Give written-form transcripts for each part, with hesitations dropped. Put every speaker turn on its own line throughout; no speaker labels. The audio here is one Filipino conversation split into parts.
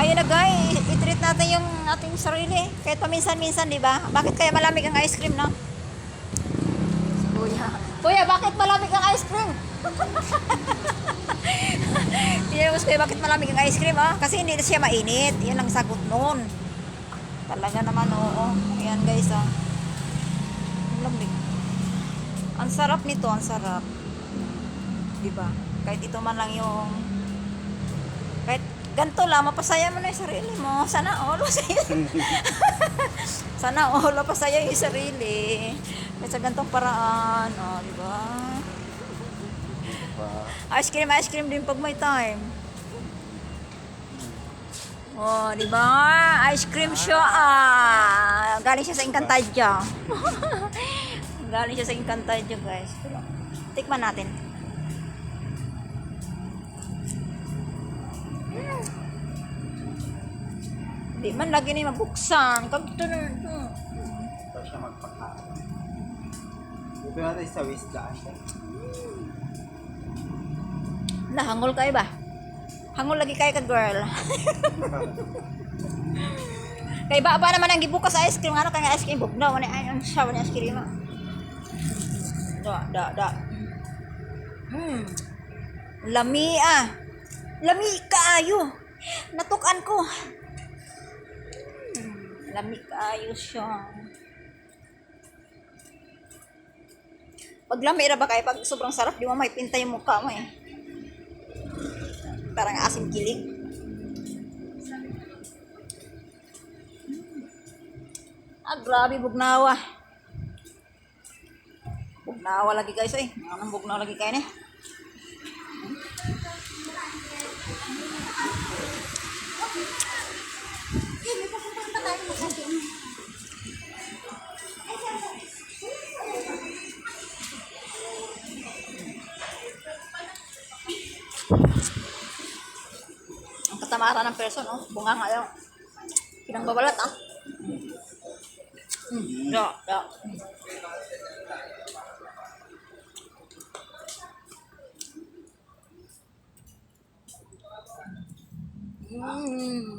ayun na guys, i-treat natin yung ating sarili. Kahit paminsan-minsan, di ba? Bakit kaya malamig ang ice cream, no? Kuya, bakit malamig ang ice cream? Tinanong ko, bakit malamig ang ice cream, ha? Kasi hindi na siya mainit. Yan ang sagot noon. Talaga naman, oo. Ayan guys, ha. Ang lamig. Ang sarap nito, ang sarap. Diba? Kahit ito man lang yung... Kahit ganito lang, mapasaya mo na yung sarili mo. Sana all, masaya. Sana all, mapasaya yung sarili. Kahit sa ganitong paraan. O, diba? Ice cream din pag may time. Oh, di ba? Ice cream siya. Galing siya sa Encantadia. Galing siya sa Encantadia, guys. Tikman natin. Di man lagi na mabuksan. Kagto na.
Ito siya magpakain. Dito natin sa wisdaan.
Hangol kayo ba? Hangol lagi kayo ka, girl. Kay ba naman ang gibukas sa ice cream. Ano kaya ice cream? Bugnaw. Ano siya? Ano ice cream? Da. Lami Lami kaayo. Natukan ko. Lami kaayo siya. Pag lami ra ba kayo? Pag sobrang sarap, di mo maipinta yung mukha mo eh. Parang asim kilig. Grabe bugnawa. Bugnawa lagi guys eh. Anong bugnawa lagi kayo eh? Ang katamaran ng person, no? Bunga nga yung pinangbabalat, ah. Da.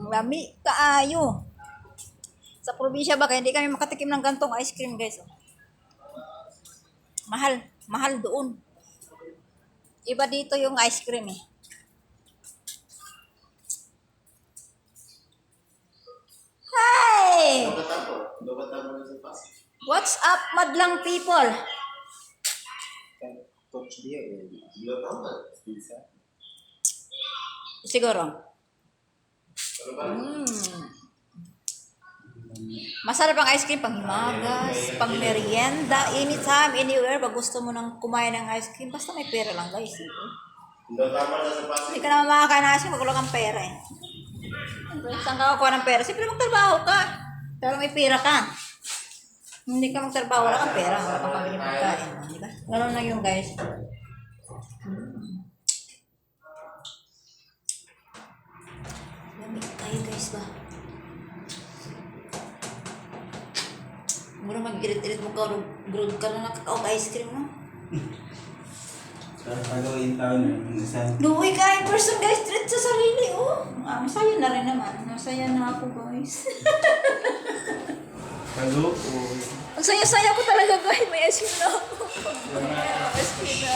Lami kaayo. Sa probinsya ba kaya hindi kami makatikim ng gantong ice cream, guys. Mahal doon. Iba dito yung ice cream eh. Hi! What's up, madlang people?
Coach dia
Siguro. Masarap ang ice cream pang himagas, pang merienda, anytime, anywhere. Pag gusto mo nang kumain ng ice cream, basta may pera lang guys. Hindi ka naman makakain ng ice cream pag wala kang pera eh. Saan ka kukuha ng pera? Siyempre magtrabaho ka. Pero may pera ka. Hindi ka magtrabaho, wala kang pera. Wala kang pabili pagkain. Diba? Ganun na yun guys. Lamig tayo guys ba? Mura mag-irit-irit mo ka. Grog ka na nakakaog ice cream mo.
Pagawin taon na.
Luwi ka in person guys. Treat sa sarili. Oh. Masaya na rin naman. Masaya na ako guys.
Palo o...
Ang saya-saya ko talaga guys. May ice cream na ako. May ice cream na.